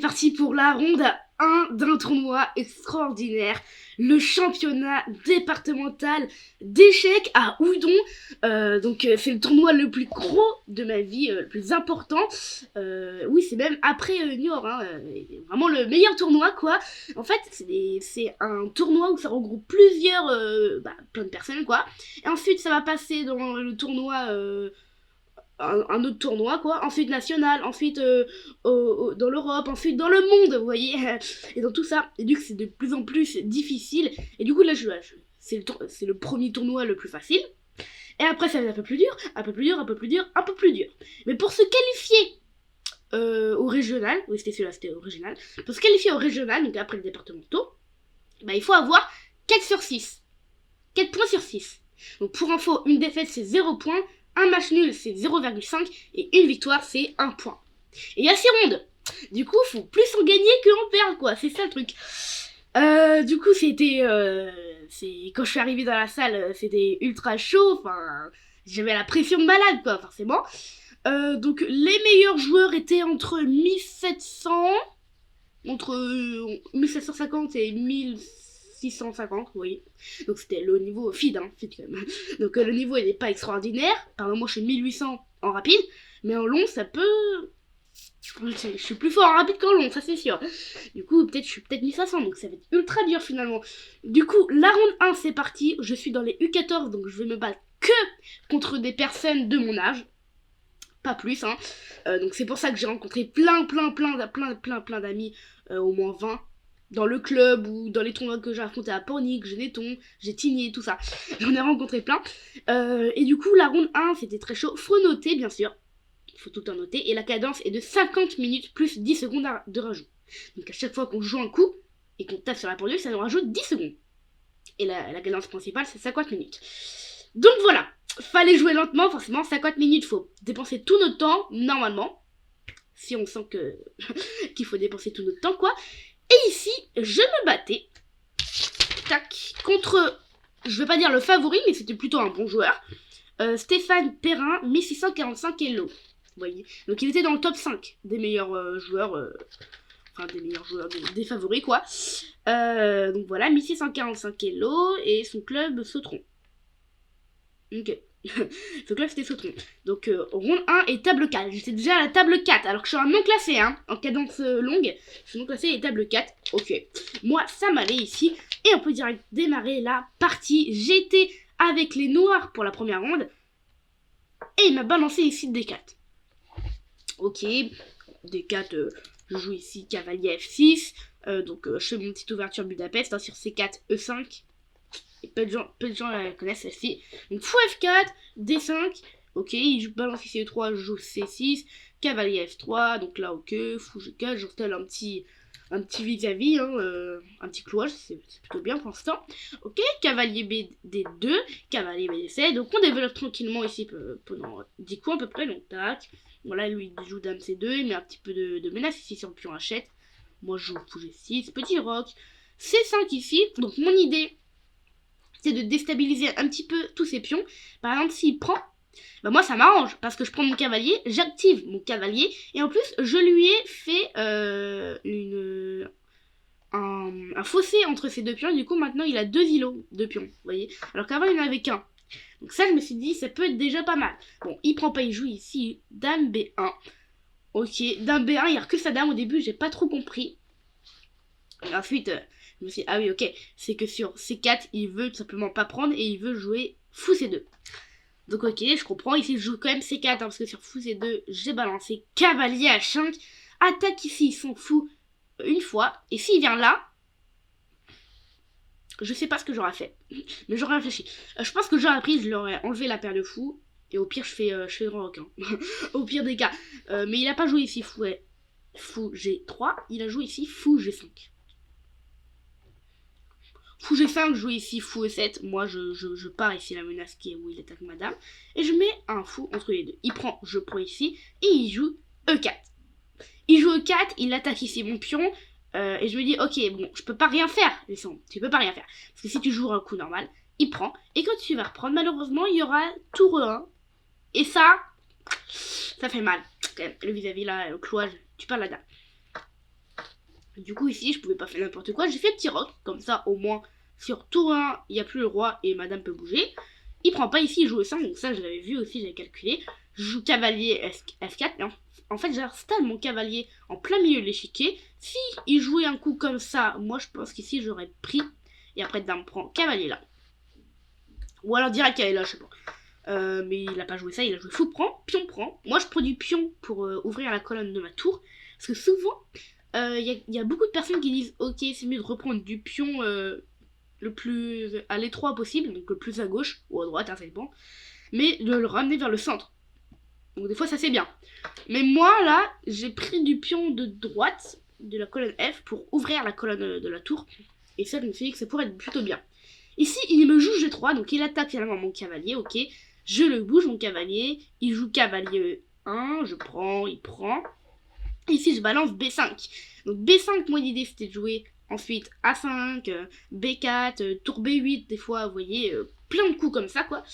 parti pour la ronde 1 d'un tournoi extraordinaire, le championnat départemental d'échecs à Houdon. C'est le tournoi le plus gros de ma vie, le plus important. Oui, c'est même après Niort, vraiment le meilleur tournoi, quoi. En fait, c'est un tournoi où ça regroupe plusieurs, plein de personnes, quoi. Et ensuite, ça va passer dans le tournoi... un autre tournoi, quoi, ensuite national, ensuite dans l'Europe, ensuite dans le monde, vous voyez, et dans tout ça, et du coup c'est de plus en plus difficile, et du coup là c'est le premier tournoi le plus facile, et après ça va être un peu plus dur, un peu plus dur, un peu plus dur, un peu plus dur, mais pour se qualifier au régional, oui c'était au régional, pour se qualifier au régional, donc après le départementaux, il faut avoir 4 sur 6, 4 points sur 6, donc pour info, une défaite c'est 0 points, un match nul c'est 0,5 et une victoire c'est 1 point. Et il y a 6 rondes. Du coup, faut plus en gagner que en perdre, quoi. C'est ça le truc. Du coup, quand je suis arrivée dans la salle, c'était ultra chaud. Enfin, j'avais la pression de malade, quoi, forcément. Donc, les meilleurs joueurs étaient entre 1750 et 1650, oui. Donc c'était le niveau feed quand même. Donc le niveau il n'est pas extraordinaire. Par exemple, moi je suis 1800 en rapide, mais en long ça peut... Je suis plus fort en rapide qu'en long, ça c'est sûr. Du coup, je suis peut-être 1500, donc ça va être ultra dur finalement. Du coup, la ronde 1 c'est parti. Je suis dans les U14, donc je vais me battre que contre des personnes de mon âge. Pas plus, donc c'est pour ça que j'ai rencontré plein d'amis, au moins 20. Dans le club ou dans les tournois que j'ai affrontés à Pornic, Geneton, j'ai Tigné, tout ça. J'en ai rencontré plein. Et du coup, la ronde 1, c'était très chaud. Faut noter, bien sûr. Il faut tout le temps noter. Et la cadence est de 50 minutes plus 10 secondes de rajout. Donc à chaque fois qu'on joue un coup et qu'on tape sur la pendule, ça nous rajoute 10 secondes. Et la cadence principale, c'est 50 minutes. Donc voilà. Fallait jouer lentement, forcément. 50 minutes, faut dépenser tout notre temps, normalement. Si on sent qu'il faut dépenser tout notre temps, quoi. Et ici, je me battais contre, je vais pas dire le favori, mais c'était plutôt un bon joueur, Stéphane Perrin, 1645 Elo. Vous voyez. Donc il était dans le top 5 des meilleurs joueurs, des favoris, quoi. Donc voilà, 1645 Elo et son club Sautron. Ok. Ce club c'était Sautron. Donc ronde 1 et table 4. J'étais déjà à la table 4 alors que je suis un non classé, en cadence longue. Je suis non classé et table 4. Ok. Moi ça m'allait ici. Et on peut direct démarrer la partie. J'étais avec les noirs pour la première ronde. Et il m'a balancé ici D4. Ok. D4, je joue ici cavalier F6. Donc je fais mon petite ouverture Budapest sur C4, E5. Et peu de gens la connaissent celle-ci. Donc fou F4, D5, ok, il balance ici E3, je joue C6, cavalier F3, donc là ok, fou G4, j'installe un petit vis-à-vis, un petit cloche, c'est plutôt bien pour l'instant. Ok, cavalier BD2, cavalier BD7, donc on développe tranquillement ici pendant 10 coups à peu près, donc tac. Voilà, lui il joue dame C2, il met un petit peu de menace ici sur le pion H7. Moi je joue fou G6, petit roc, C5 ici, donc mon idée c'est de déstabiliser un petit peu tous ces pions. Par exemple, s'il prend, moi ça m'arrange parce que je prends mon cavalier, j'active mon cavalier et en plus je lui ai fait un fossé entre ces deux pions. Du coup maintenant il a 2 îlots de pions, vous voyez, alors qu'avant il n'en avait qu'un. Donc ça je me suis dit ça peut être déjà pas mal. Bon, il prend pas, il joue ici dame B1. Ok, dame B1, il recule sa dame au début, j'ai pas trop compris. Et ensuite je me suis dit, ah oui, ok, c'est que sur C4, il veut tout simplement pas prendre et il veut jouer fou C2. Donc ok, je comprends, ici je joue quand même C4, parce que sur fou C2, j'ai balancé cavalier H5, attaque ici, il s'en fout une fois, et s'il vient là, je sais pas ce que j'aurais fait, mais j'aurais réfléchi. Je pense que j'aurais pris, je leur ai enlevé la paire de fou, et au pire je fais rock, au pire des cas. Mais il a pas joué ici fou G3, il a joué ici fou G5. Fou G5, je joue ici fou E7. Moi, je pars ici la menace qui est où il attaque madame. Et je mets un fou entre les deux. Il prend, je prends ici. Et il joue E4. Il joue E4, il attaque ici mon pion. Et je me dis, ok, bon, je peux pas rien faire. Tu peux pas rien faire. Parce que si tu joues un coup normal, il prend. Et quand tu vas reprendre, malheureusement, il y aura tour E1. Et ça fait mal. Le vis-à-vis là, le cloage, tu perds la dame. Du coup, ici, je pouvais pas faire n'importe quoi. J'ai fait petit roc, comme ça, au moins, sur tour 1, il n'y a plus le roi et madame peut bouger. Il prend pas ici, il joue au 5, donc ça, je l'avais vu aussi, j'avais calculé. Je joue cavalier F4, mais en fait, j'installe mon cavalier en plein milieu de l'échiquier. Si il jouait un coup comme ça, moi, je pense qu'ici, j'aurais pris. Et après, dame prend cavalier là. Ou alors direct cavalier là, je sais pas. Mais il a pas joué ça, il a joué fou prend, pion prend. Moi, je prends du pion pour ouvrir la colonne de ma tour. Parce que souvent, il y a beaucoup de personnes qui disent ok, c'est mieux de reprendre du pion le plus à l'étroit possible, donc le plus à gauche ou à droite, hein, ça dépend, mais de le ramener vers le centre. Donc des fois ça c'est bien. Mais moi là, j'ai pris du pion de droite de la colonne F pour ouvrir la colonne de la tour, et ça je me suis dit que ça pourrait être plutôt bien. Ici il me joue G3, donc il attaque finalement mon cavalier, ok, je le bouge mon cavalier, il joue cavalier 1, je prends, il prend. Ici, je balance B5. Donc B5, moi l'idée c'était de jouer ensuite A5, B4, tour B8, des fois, vous voyez, plein de coups comme ça, quoi.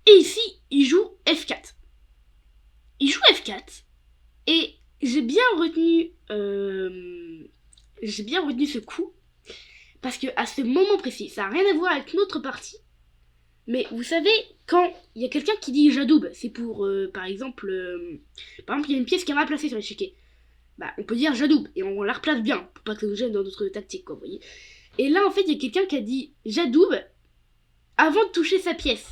Et ici, il joue F4. Il joue F4, et j'ai bien retenu ce coup, parce que à ce moment précis, ça n'a rien à voir avec notre partie, mais vous savez, quand il y a quelqu'un qui dit j'adoube, c'est pour, par exemple, il y a une pièce qui est mal placée sur l'échiquier. Bah, on peut dire j'adoube, et on la replace bien, pour pas que ça nous gêne dans notre tactique, quoi, vous voyez. Et là, en fait, il y a quelqu'un qui a dit j'adoube avant de toucher sa pièce.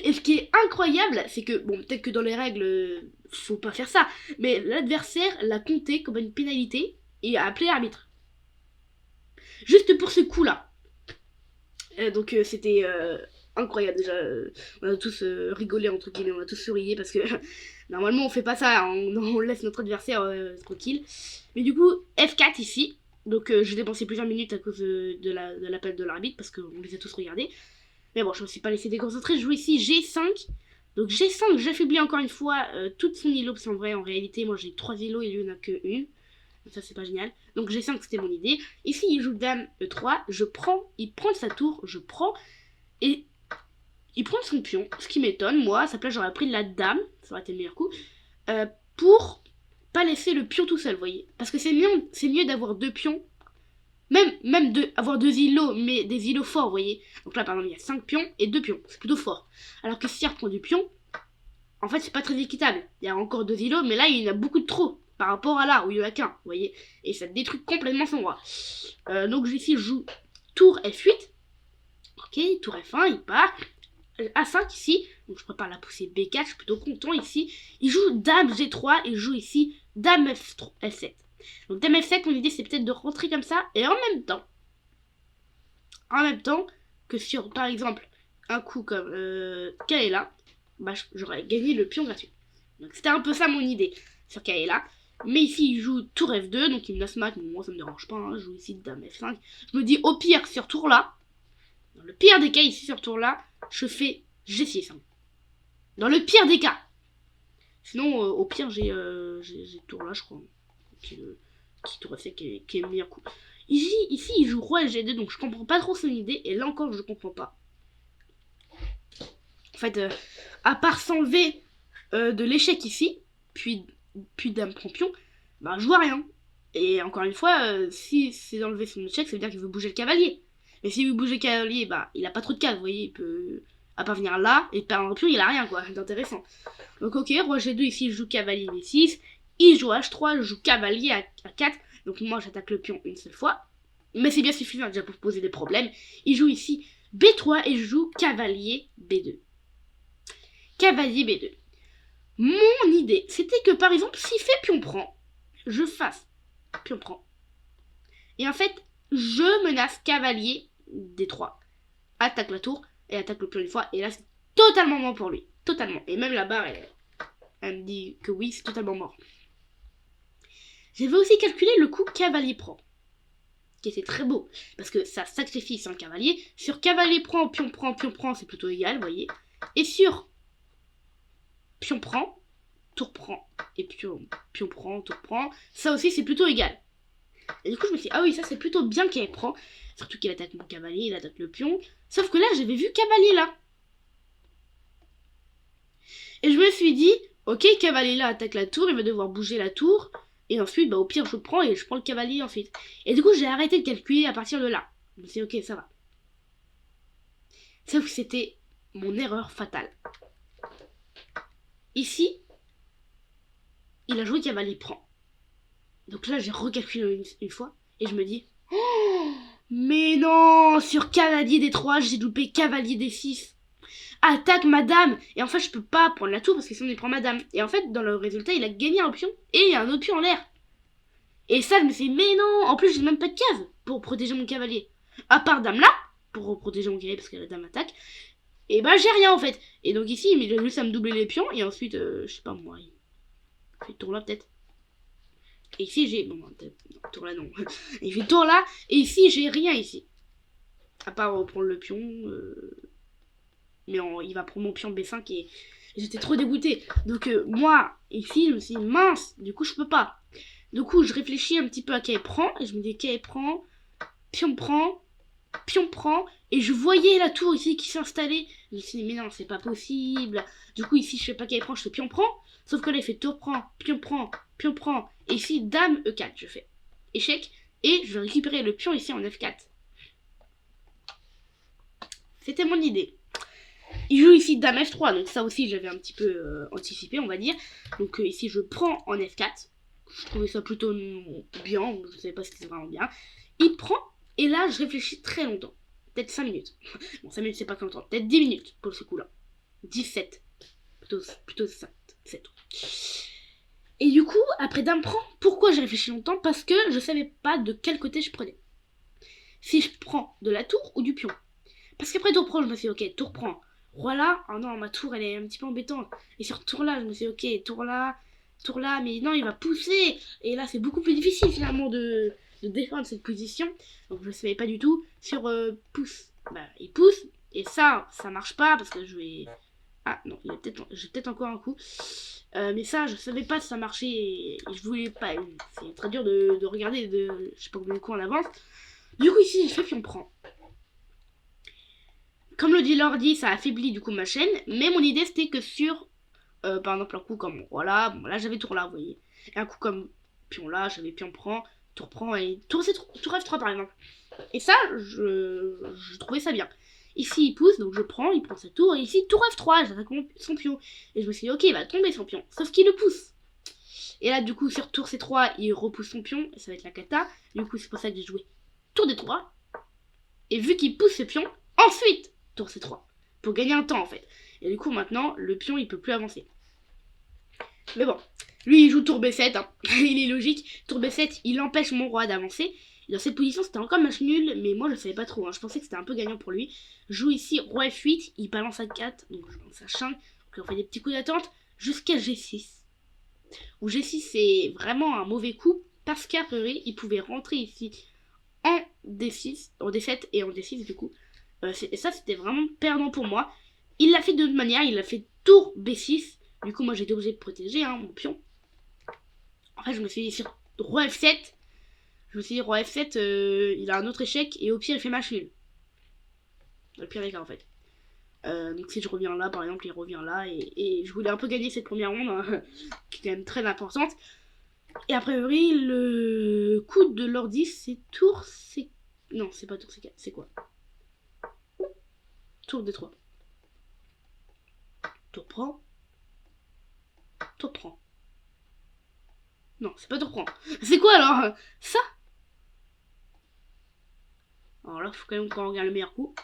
Et ce qui est incroyable, c'est que, bon, peut-être que dans les règles, faut pas faire ça, mais l'adversaire l'a compté comme une pénalité et a appelé l'arbitre. Juste pour ce coup-là. Donc c'était incroyable déjà, on a tous rigolé entre guillemets, on a tous sourié parce que normalement on fait pas ça, on laisse notre adversaire tranquille. Mais du coup F4 ici, donc j'ai dépensé plusieurs minutes à cause de l'appel de l'arbitre parce qu'on les a tous regardés. Mais bon, je me suis pas laissé déconcentrer, je joue ici G5. Donc G5, j'affaiblis encore une fois toute son îlot, parce qu'en vrai en réalité moi j'ai 3 îlots et lui il en a que une. Ça c'est pas génial. Donc G5 c'était mon idée. Ici il joue dame E3, je prends, il prend sa tour, je prends, et il prend son pion, ce qui m'étonne. Moi à sa place j'aurais pris la dame, ça aurait été le meilleur coup, pour pas laisser le pion tout seul, vous voyez. Parce que c'est mieux d'avoir deux pions, même avoir deux îlots, mais des îlots forts, vous voyez. Donc là par exemple il y a 5 pions et 2 pions, c'est plutôt fort. Alors que si il reprend du pion, en fait c'est pas très équitable. Il y a encore 2 îlots, mais là il y en a beaucoup de trop. Par rapport à là, où il y en a qu'un, vous voyez. Et ça détruit complètement son roi. Donc ici, je joue tour F8. Ok, tour F1, il part. A5 ici. Donc je prépare la poussée B4, je suis plutôt content ici. Il joue dame G3 et je joue ici dame F7. Donc dame F7, mon idée c'est peut-être de rentrer comme ça. Et en même temps que sur, par exemple, un coup comme Kaela, bah, j'aurais gagné le pion gratuit. Donc c'était un peu ça mon idée sur Kaela. Mais ici, il joue tour F2, donc il me laisse mat, mais moi ça me dérange pas, hein. Je joue ici dame F5. Je me dis, au pire, sur tour là, dans le pire des cas, ici sur tour là, je fais G6. Hein. Dans le pire des cas. Sinon, au pire, j'ai tour là, je crois. Qui tour F7 qui est le meilleur coup. Ici, il joue roi G2, donc je comprends pas trop son idée, et là encore, je comprends pas. En fait, à part s'enlever de l'échec ici, puis dame prend pion, bah je vois rien. Et encore une fois, si c'est d'enlever son échec, ça veut dire qu'il veut bouger le cavalier. Mais s'il veut bouger le cavalier, bah il a pas trop de cases, vous voyez, il peut à pas venir là, et perdre un pion, il a rien quoi, d'intéressant. Donc ok, roi G2 ici, je joue cavalier B6, il joue H3, je joue cavalier à 4, donc moi j'attaque le pion une seule fois. Mais c'est bien suffisant déjà pour poser des problèmes. Il joue ici B3 et je joue cavalier B2. Cavalier B2. Mon idée, c'était que par exemple, s'il fait pion prend, je fasse pion prend. Et en fait, je menace cavalier D3. Attaque la tour et attaque le pion une fois. Et là, c'est totalement mort pour lui. Totalement. Et même la barre, elle me dit que oui, c'est totalement mort. J'avais aussi calculé le coup cavalier prend. Qui était très beau. Parce que ça sacrifie un cavalier. Sur cavalier prend, pion prend, c'est plutôt égal, vous voyez. Et sur pion prend, tour prend, et pion prend, tour prend, ça aussi c'est plutôt égal. Et du coup je me suis dit, ah oui, ça c'est plutôt bien qu'elle prend, surtout qu'il attaque mon cavalier, il attaque le pion, sauf que là j'avais vu cavalier là. Et je me suis dit, ok, cavalier là attaque la tour, il va devoir bouger la tour, Et ensuite, bah, au pire, je prends et je prends le cavalier ensuite. Et du coup, j'ai arrêté de calculer à partir de là. Je me suis dit, ok, ça va. Sauf que c'était mon erreur fatale. Ici, il a joué cavalier prend. Donc là, j'ai recalculé une fois et je me dis, oh, mais non, sur cavalier D3, j'ai loupé cavalier D6. Attaque madame. Et en fait, je peux pas prendre la tour parce que sinon il prend madame. Et en fait, dans le résultat, il a gagné un pion et il y a un autre pion en l'air. Et ça, je me suis dit, mais non, en plus, j'ai même pas de case pour protéger mon cavalier. À part dame là, pour protéger mon cavalier parce que la dame attaque. Et bah, j'ai rien en fait. Et donc ici, il a juste à me doubler les pions et ensuite, je sais pas moi, il fait tour là peut-être. Et ici, j'ai. Non, peut-être. Non, tour là, non. Il fait tour là. Et ici, j'ai rien ici. À part reprendre le pion. Mais il va prendre mon pion B5 et j'étais trop dégoûtée. Donc, moi, ici, je me suis dit, mince, du coup, je peux pas. Du coup, je réfléchis un petit peu à quel prend. Et je me dis, quel prend. Pion prend. Pion prend. Et je voyais la tour ici qui s'installait. Je me suis dit, mais non, c'est pas possible. Du coup, ici, je fais pas quel prend, je fais pion prend. Sauf que là, il fait tour prend, pion prend, pion prend. Et ici, dame E4, je fais échec. Et je vais récupérer le pion ici en F4. C'était mon idée. Il joue ici dame F3, donc ça aussi j'avais un petit peu anticipé, on va dire. Donc ici je prends en F4. Je trouvais ça plutôt bien, je savais pas si c'était vraiment bien. Il prend, et là je réfléchis très longtemps. Peut-être 5 minutes. Bon, 5 minutes c'est pas longtemps, peut-être 10 minutes pour ce coup-là. 17. Plutôt 7. Et du coup, après dame prend, pourquoi j'ai réfléchi longtemps? Parce que je savais pas de quel côté je prenais. Si je prends de la tour ou du pion. Parce qu'après tour prend, je me suis dit, ok, tour prend. Roi là, oh non, ma tour elle est un petit peu embêtante. Et sur tour là, je me suis dit, ok, tour là, mais non, il va pousser. Et là, c'est beaucoup plus difficile finalement de défendre cette position. Donc je ne savais pas du tout. Sur pousse, bah il pousse. Et ça marche pas parce que je vais. Ah non, j'ai peut-être encore un coup. Mais ça, je savais pas si ça marchait et je voulais pas. C'est très dur de regarder je sais pas combien de coups en avance. Du coup, ici, je fais puis on prend. Comme le dit l'ordi, ça affaiblit du coup ma chaîne, mais mon idée c'était que sur, par exemple, un coup comme roi là, bon là j'avais tour là, vous voyez, et un coup comme pion là, j'avais pion prend, tour prend et tour F3 par exemple. Et ça, je trouvais ça bien. Ici il pousse, donc je prends, il prend sa tour, et ici tour F3, j'attaque son pion. Et je me suis dit, ok, il va tomber son pion, sauf qu'il le pousse. Et là, du coup, sur tour C3, il repousse son pion, et ça va être la cata. Du coup, c'est pour ça que j'ai joué tour D3. Et vu qu'il pousse ce pion, ensuite tour C3 pour gagner un temps en fait. Et du coup maintenant le pion il peut plus avancer. Mais bon, lui il joue tour B7, hein. Il est logique. Tour B7 il empêche mon roi d'avancer. Dans cette position c'était encore match nul, mais moi je savais pas trop, hein. Je pensais que c'était un peu gagnant pour lui. Je joue ici roi F8, il balance à 4, donc je balance à 5. Donc on fait des petits coups d'attente jusqu'à G6. Où G6 c'est vraiment un mauvais coup parce qu'à priori il pouvait rentrer ici en D6, en D7 et en D6 du coup. Et ça c'était vraiment perdant pour moi. Il l'a fait de toute manière, il a fait tour B6. Du coup moi j'étais obligé de protéger mon pion. En fait je me suis dit sur roi F7. Je me suis dit roi F7 il a un autre échec et au pire il fait match nul. Dans le pire des cas en fait. Donc si je reviens là par exemple il revient là et je voulais un peu gagner cette première ronde hein, qui est quand même très importante. Et a priori le coup de l'ordi c'est tour C... Non c'est pas tour C4, c'est quoi? Tour D3. Tour prend. Tour prend. Non, c'est pas tour prend. C'est quoi alors? Ça? Alors là, faut quand même qu'on regarde le meilleur coup.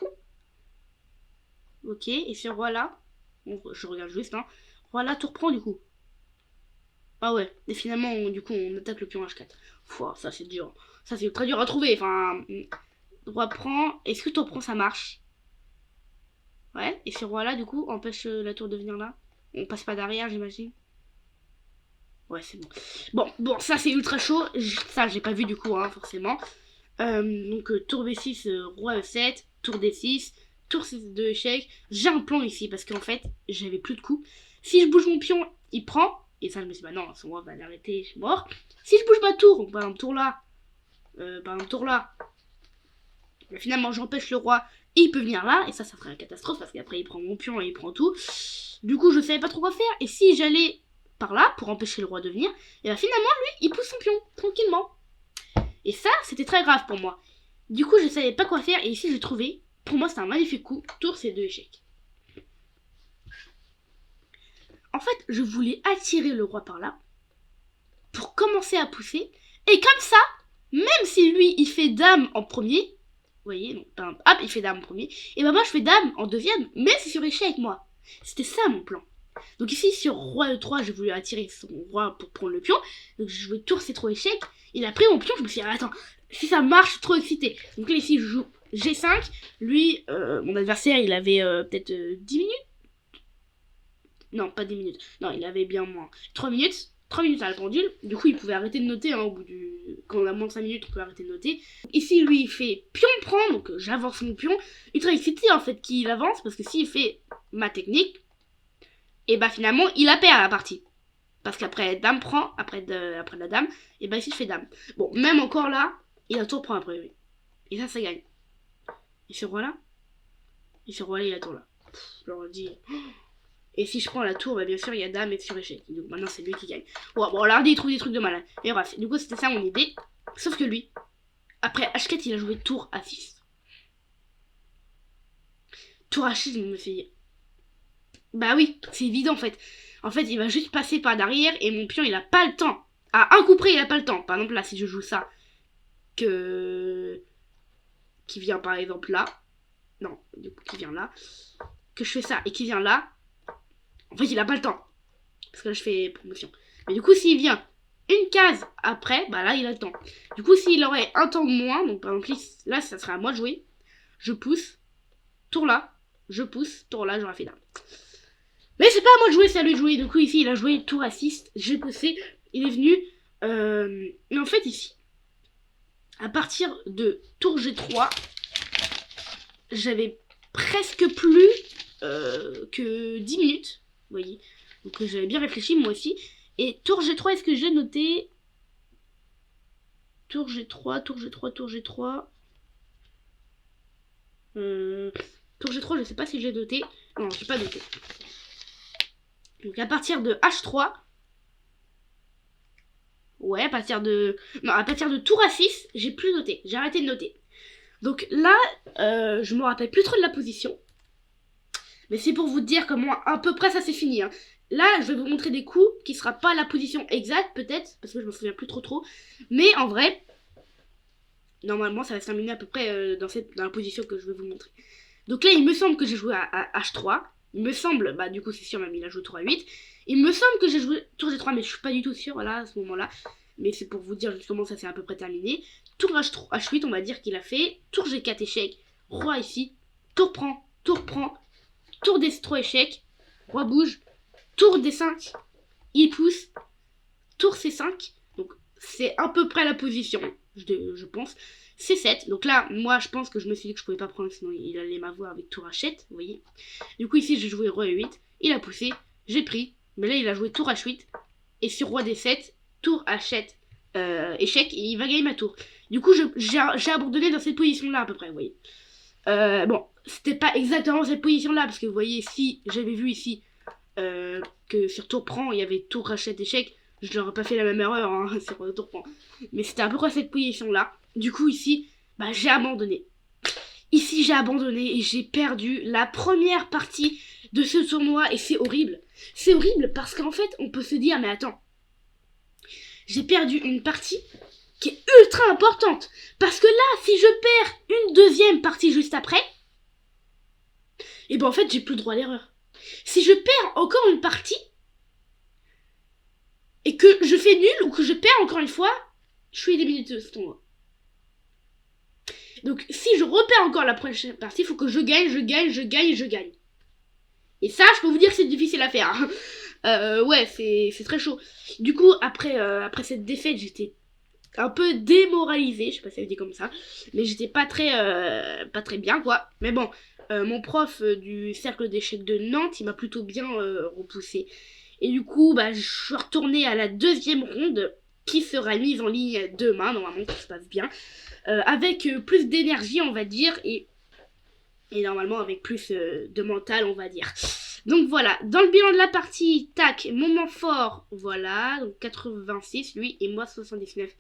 Ok, et sur roi là. Bon, je regarde juste, hein. Roi là, tour prend du coup. Ah ouais, et finalement, du coup, on attaque le pion H4. Pouah, ça c'est dur. Ça c'est très dur à trouver. Enfin, roi prend. Est-ce que tour prend ça marche? Ouais, et sur roi là, du coup, empêche la tour de venir là. On passe pas derrière, j'imagine. Ouais, c'est bon. Bon, ça c'est ultra chaud. Ça, j'ai pas vu du coup, hein, forcément. Donc, tour B6, roi E7, tour D6, tour C2 échec. J'ai un plan ici parce qu'en fait, j'avais plus de coups. Si je bouge mon pion, il prend. Et ça, je me suis dit, bah non, son roi va l'arrêter, je suis mort. Si je bouge ma tour, donc par exemple, tour là, bah, finalement, j'empêche le roi. Et il peut venir là, et ça ferait une catastrophe parce qu'après il prend mon pion et il prend tout. Du coup, je savais pas trop quoi faire. Et si j'allais par là pour empêcher le roi de venir. Et bah finalement, lui, il pousse son pion, tranquillement. Et ça, c'était très grave pour moi. Du coup, je savais pas quoi faire, et ici, j'ai trouvé, pour moi, c'est un magnifique coup, tour ces 2 échecs. En fait, je voulais attirer le roi par là, pour commencer à pousser, et comme ça, même si lui, il fait dame en premier, vous voyez, donc, hop, il fait dame en premier, et bah moi, je fais dame en deuxième, mais c'est sur échec, moi. C'était ça, mon plan. Donc ici, sur roi E3, j'ai voulu attirer son roi pour prendre le pion, donc j'ai joué tour C3 échec, il a pris mon pion, je me suis dit, attends, si ça marche, je suis trop excitée. Donc là, ici, je joue G5, lui, mon adversaire, il avait peut-être 10 minutes. Non, pas 10 minutes. Non, il avait bien moins. 3 minutes. 3 minutes à la pendule. Du coup, il pouvait arrêter de noter. Hein, au bout du... Quand on a moins de 5 minutes, on peut arrêter de noter. Ici, lui, il fait pion prend. Donc, j'avance mon pion. Ultra excité, en fait, qu'il avance. Parce que s'il fait ma technique, et bah finalement, il a perdu la partie. Parce qu'après, dame prend. Après la dame. Et bah ici, je fais dame. Bon, même encore là, il a tour prend après, oui. Et ça gagne. Et ce roi-là, il a tour là. Je leur dis... Et si je prends la tour, bah bien sûr, il y a dame et sur échec. Donc maintenant, c'est lui qui gagne. Bon, là, il trouve des trucs de malade. Et bref, du coup, c'était ça mon idée. Sauf que lui, après H4, il a joué tour A6. Tour H6, il me fait... Bah oui, c'est évident, en fait. En fait, il va juste passer par derrière et mon pion, il a pas le temps. À un coup près, il a pas le temps. Par exemple, là, si je joue ça, qui vient par exemple là. Non, du coup, qui vient là. Que je fais ça et qui vient là. En fait, il a pas le temps. Parce que là, je fais promotion. Mais du coup, s'il vient une case après, bah là, il a le temps. Du coup, s'il aurait un temps de moins, donc par exemple, là, ça serait à moi de jouer. Je pousse. Tour là. Je pousse. Tour là, j'aurais fait là. Mais c'est pas à moi de jouer, c'est à lui de jouer. Du coup, ici, il a joué tour assist. J'ai poussé. Il est venu. Mais en fait, ici, à partir de tour G3, j'avais presque plus que 10 minutes. Vous voyez. Donc j'avais bien réfléchi moi aussi. Et tour G3, est-ce que j'ai noté tour G3, tour G3, tour G3. Tour G3, je sais pas si j'ai noté. Non, j'ai pas noté. Donc à partir de H3. Ouais, à partir de... Non, à partir de tour A6, j'ai plus noté. J'ai arrêté de noter. Donc là, je me rappelle plus trop de la position. Mais c'est pour vous dire comment à peu près ça s'est fini. Hein. Là, je vais vous montrer des coups qui sera pas la position exacte, peut-être, parce que je me souviens plus trop. Mais en vrai, normalement, ça va se terminer à peu près dans la position que je vais vous montrer. Donc là, il me semble que j'ai joué à H3. Il me semble, bah du coup, c'est sûr, même il a joué tour A8. Il me semble que j'ai joué tour G3, mais je suis pas du tout sûre, là, à ce moment-là. Mais c'est pour vous dire justement, ça s'est à peu près terminé. Tour H8, on va dire qu'il a fait. Tour G4 échec. Roi ici. Tour prend. Tour D3 échec. Roi bouge. Tour D5. Il pousse. Tour C5. Donc c'est à peu près la position, je pense. C7. Donc là, moi je pense que je me suis dit que je pouvais pas prendre, sinon il allait m'avoir avec tour H7. Vous voyez. Du coup ici j'ai joué roi E8. Il a poussé. J'ai pris. Mais là il a joué tour H8. Et sur roi D7. Tour H7. Échec. Et il va gagner ma tour. Du coup j'ai abandonné dans cette position là à peu près. Vous voyez. Bon, c'était pas exactement cette position là, parce que vous voyez, si j'avais vu ici que sur tour prend, il y avait tour H7 échec, je n'aurais pas fait la même erreur hein, sur tour prend. Mais c'était à peu près cette position là. Du coup, ici, bah, j'ai abandonné. Ici, j'ai abandonné et j'ai perdu la première partie de ce tournoi et c'est horrible. C'est horrible parce qu'en fait, on peut se dire, mais attends, j'ai perdu une partie qui est ultra importante. Parce que là, si je perds une deuxième partie juste après, et ben en fait, j'ai plus le droit à l'erreur. Si je perds encore une partie, et que je fais nul, ou que je perds encore une fois, je suis éliminé de ce tournoi. Donc, si je repère encore la prochaine partie, il faut que je gagne. Et ça, je peux vous dire que c'est difficile à faire. Ouais, c'est très chaud. Du coup, après cette défaite, j'étais un peu démoralisée, je sais pas si ça veut dire comme ça, mais j'étais pas très bien quoi. Mais bon, mon prof du cercle d'échecs de Nantes, il m'a plutôt bien repoussé. Et du coup, bah, je suis retournée à la deuxième ronde qui sera mise en ligne demain, normalement ça se passe bien, avec plus d'énergie on va dire, et normalement avec plus de mental on va dire. Donc voilà, dans le bilan de la partie, tac, moment fort, voilà, donc 86 lui et moi 79.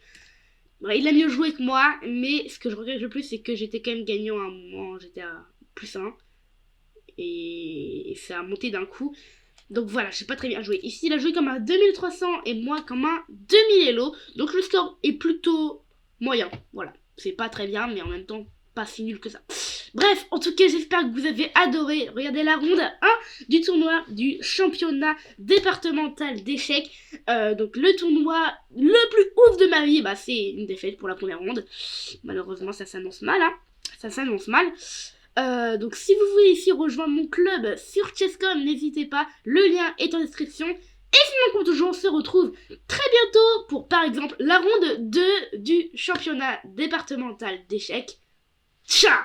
Ouais, il a mieux joué que moi, mais ce que je regrette le plus, c'est que j'étais quand même gagnant à un moment, j'étais à +1, et ça a monté d'un coup. Donc voilà, j'ai pas très bien joué. Ici, il a joué comme un 2300 et moi comme un 2000 Elo. Donc le score est plutôt moyen. Voilà, c'est pas très bien, mais en même temps, pas si nul que ça. Bref, en tout cas, j'espère que vous avez adoré. Regardez la ronde 1 du tournoi du championnat départemental d'échecs. Donc le tournoi le plus ouf de ma vie, bah c'est une défaite pour la première ronde. Malheureusement, ça s'annonce mal, hein. Ça s'annonce mal. Donc si vous voulez ici rejoindre mon club sur Chesscom, n'hésitez pas, le lien est en description. Et sinon, comme toujours, on se retrouve très bientôt pour, par exemple, la ronde 2 du championnat départemental d'échecs. Ciao!